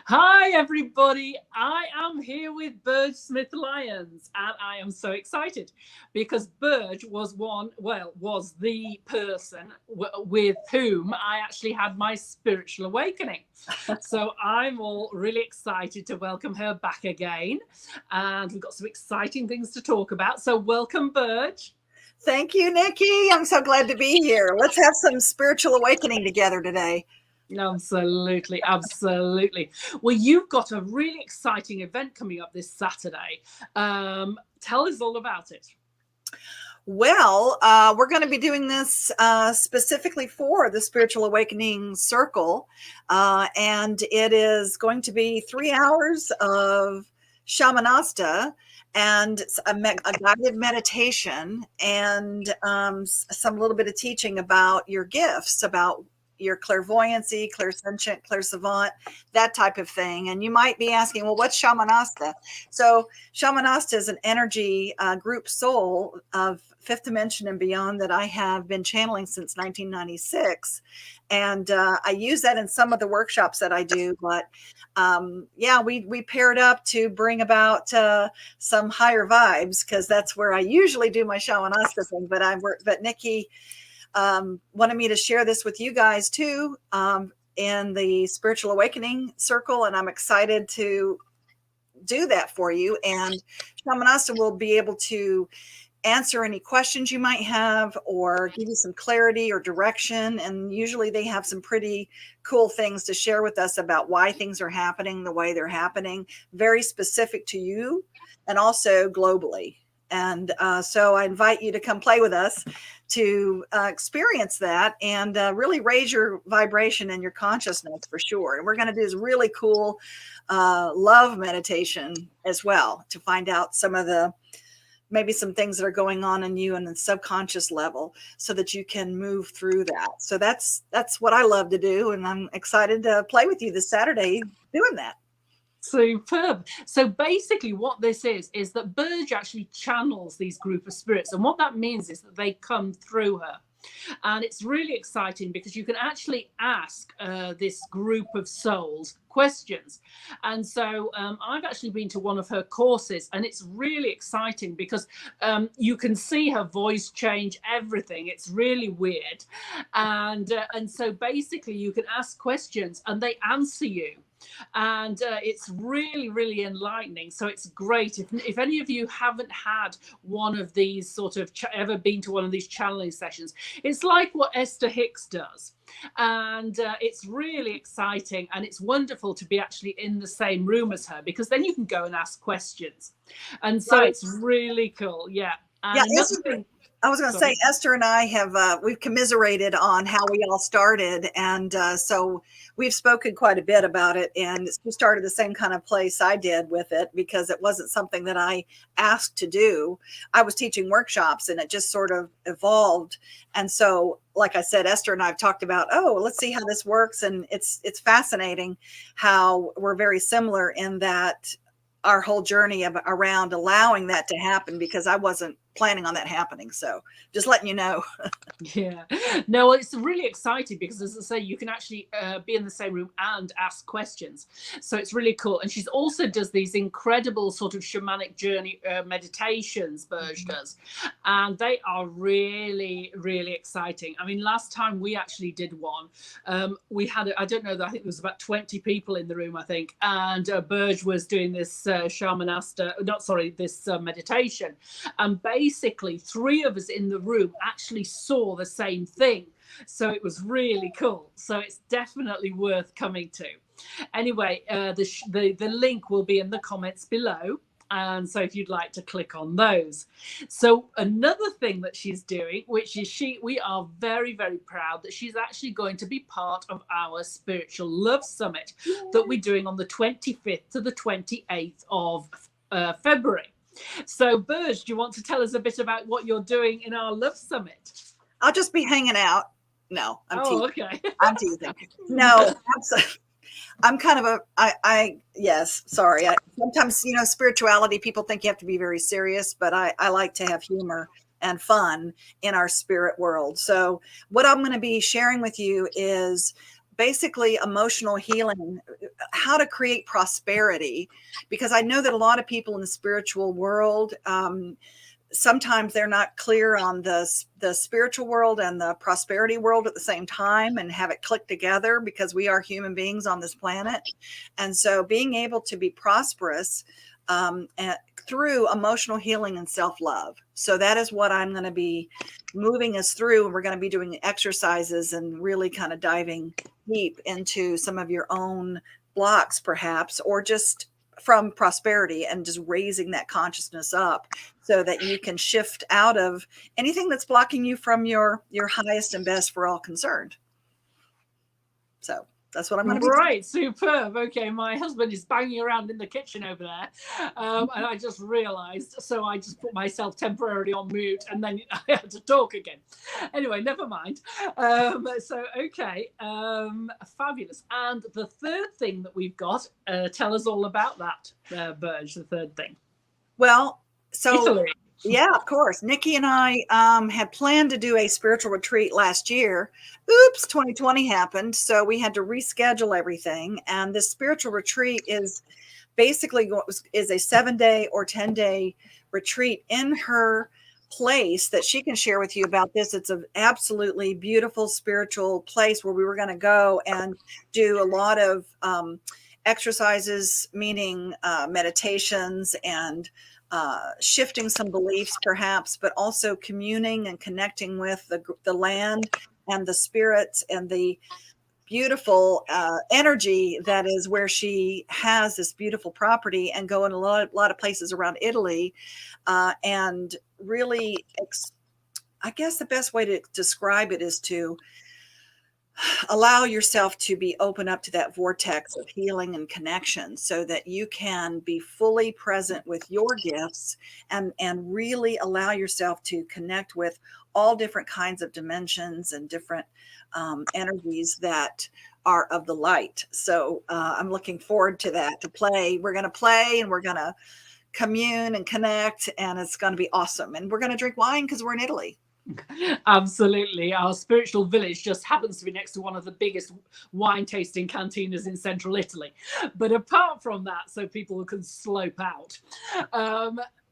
Hi, everybody. I am here with Burge Smith-Lyons, and I am so excited because Burge was the person with whom I actually had my spiritual awakening. So I'm all really excited to welcome her back again, and we've got some exciting things to talk about. So welcome, Burge. Thank you, Nikki. I'm so glad to be here. Let's have some spiritual awakening together today. Absolutely, absolutely. Well, you've got a really exciting event coming up this Saturday. Tell us all about it. Well, we're going to be doing this specifically for the Spiritual Awakening Circle. And it is going to be 3 hours of shamanasta and a guided meditation and some little bit of teaching about your gifts, about your clairvoyancy, clairsentient, clairsavant, that type of thing. And you might be asking, well, what's shamanasta? So shamanasta is an energy group soul of fifth dimension and beyond that I have been channeling since 1996. And I use that in some of the workshops that I do. But we paired up to bring about some higher vibes, because that's where I usually do my shamanasta thing. But Nikki wanted me to share this with you guys too, in the Spiritual Awakening Circle, and I'm excited to do that for you. And Shamanaste will be able to answer any questions you might have or give you some clarity or direction. And usually they have some pretty cool things to share with us about why things are happening the way they're happening, very specific to you and also globally. And so I invite you to come play with us to experience that and really raise your vibration and your consciousness for sure. And we're going to do this really cool love meditation as well to find out maybe some things that are going on in you on the subconscious level so that you can move through that. So that's what I love to do. And I'm excited to play with you this Saturday doing that. Superb. So basically what this is that Burge actually channels these group of spirits. And what that means is that they come through her. And it's really exciting because you can actually ask this group of souls questions. And so I've actually been to one of her courses, and it's really exciting because you can see her voice change, everything. It's really weird. And so basically you can ask questions and they answer you. And it's really, really enlightening. So it's great. If any of you haven't had one of these sort of ever been to one of these channeling sessions, it's like what Esther Hicks does. And it's really exciting, and it's wonderful to be actually in the same room as her, because then you can go and ask questions. And so It's really cool. Yeah. And another thing, I was going to say, Esther and I we've commiserated on how we all started. And so we've spoken quite a bit about it. And we started the same kind of place I did with it, because it wasn't something that I asked to do. I was teaching workshops and it just sort of evolved. And so, like I said, Esther and I have talked about, let's see how this works. And it's fascinating how we're very similar in that our whole journey around allowing that to happen, because I wasn't planning on that happening. So just letting you know. Yeah, no, it's really exciting because, as I say, you can actually be in the same room and ask questions. So it's really cool. And she's also does these incredible sort of shamanic journey meditations, Burge does. And they are really, really exciting. I mean, last time we actually did one, we had, I don't know, I think there was about 20 people in the room, I think. And Burge was doing this this meditation. And basically 3 of us in the room actually saw the same thing. So it was really cool. So it's definitely worth coming to. Anyway, the link will be in the comments below. And so if you'd like to click on those. So another thing that she's doing, which is we are very, very proud that she's actually going to be part of our Spiritual Love Summit that we're doing on the 25th to the 28th of February. So Burge, do you want to tell us a bit about what you're doing in our Love Summit? I'll just be hanging out. No, I'm teasing. Okay. I'm teasing. No, I'm kind of yes, sorry. Sometimes, spirituality, people think you have to be very serious, but I like to have humor and fun in our spirit world. So what I'm going to be sharing with you is basically emotional healing, how to create prosperity, because I know that a lot of people in the spiritual world, sometimes they're not clear on the spiritual world and the prosperity world at the same time and have it click together, because we are human beings on this planet. And so being able to be prosperous through emotional healing and self-love. So that is what I'm going to be moving us through. And we're going to be doing exercises and really kind of diving deep into some of your own blocks, perhaps, or just from prosperity, and just raising that consciousness up so that you can shift out of anything that's blocking you from your highest and best for all concerned. So that's what I'm going to be doing. Right, superb. Okay, my husband is banging around in the kitchen over there, and I just realized, so I just put myself temporarily on mute, and then I had to talk again. Anyway, never mind. So, okay, fabulous. And the third thing that we've got, tell us all about that, Burge, the third thing. Well, so Italy. Yeah, of course. Nikki and I had planned to do a spiritual retreat last year. Oops, 2020 happened. So we had to reschedule everything. And this spiritual retreat is basically is a 7-day or 10-day retreat in her place that she can share with you about this. It's an absolutely beautiful spiritual place where we were going to go and do a lot of exercises, meaning meditations and shifting some beliefs perhaps, but also communing and connecting with the land and the spirits and the beautiful energy that is where she has this beautiful property, and go in a lot of places around Italy. And really, I guess the best way to describe it is to allow yourself to be open up to that vortex of healing and connection, so that you can be fully present with your gifts and really allow yourself to connect with all different kinds of dimensions and different energies that are of the light. So I'm looking forward to that, to play. We're going to play and we're going to commune and connect, and it's going to be awesome. And we're going to drink wine because we're in Italy. Absolutely. Our spiritual village just happens to be next to one of the biggest wine tasting cantinas in central Italy. But apart from that, so people can slope out.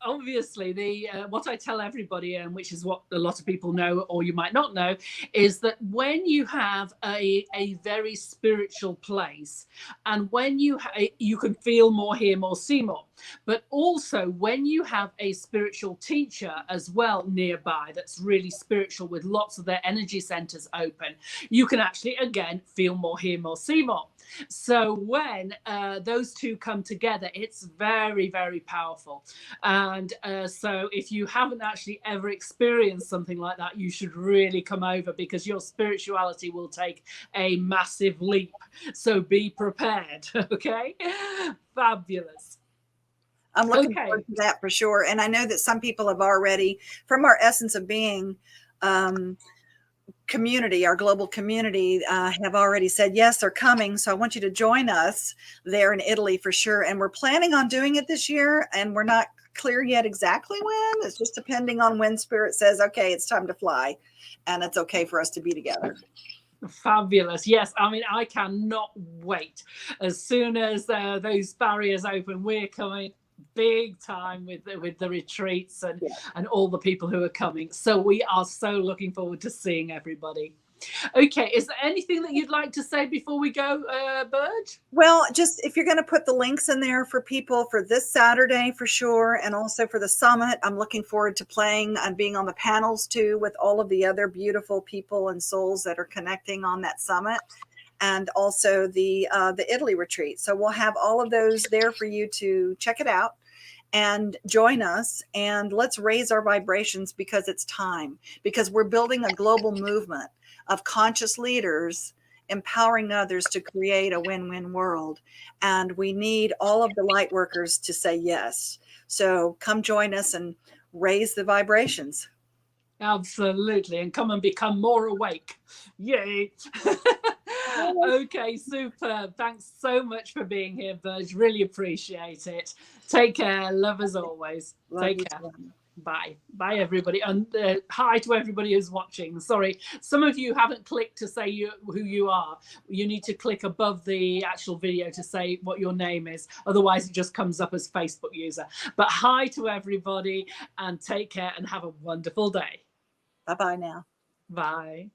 Obviously, what I tell everybody, and which is what a lot of people know or you might not know, is that when you have a very spiritual place, and when you can feel more, hear more, see more, but also when you have a spiritual teacher as well nearby that's really spiritual with lots of their energy centers open, you can actually again feel more, hear more, see more. So when those two come together, it's very, very powerful. And so if you haven't actually ever experienced something like that, you should really come over, because your spirituality will take a massive leap. So be prepared. Okay. Fabulous. I'm looking forward to that for sure. And I know that some people have already, from our Essence of Being community, our global community, have already said, yes, they're coming. So I want you to join us there in Italy for sure. And we're planning on doing it this year. And we're not clear yet exactly when. It's just depending on when Spirit says, okay, it's time to fly. And it's okay for us to be together. Fabulous. Yes, I mean, I cannot wait. As soon as those barriers open, we're coming big time with the retreats and all the people who are coming. So we are so looking forward to seeing everybody. Okay, is there anything that you'd like to say before we go, Burge? Well, just if you're going to put the links in there for people for this Saturday for sure, and also for the summit, I'm looking forward to playing and being on the panels too with all of the other beautiful people and souls that are connecting on that summit, and also the Italy retreat. So we'll have all of those there for you to check it out and join us, and let's raise our vibrations, because it's time, because we're building a global movement of conscious leaders empowering others to create a win-win world. And we need all of the light workers to say yes. So come join us and raise the vibrations. Absolutely. And come and become more awake. Yay. Okay, superb. Thanks so much for being here, Burge. Really appreciate it. Take care. Love as always. Take care. Bye. Bye, everybody. And hi to everybody who's watching. Sorry, some of you haven't clicked to say who you are. You need to click above the actual video to say what your name is. Otherwise, it just comes up as Facebook user. But hi to everybody, and take care and have a wonderful day. Bye-bye now. Bye.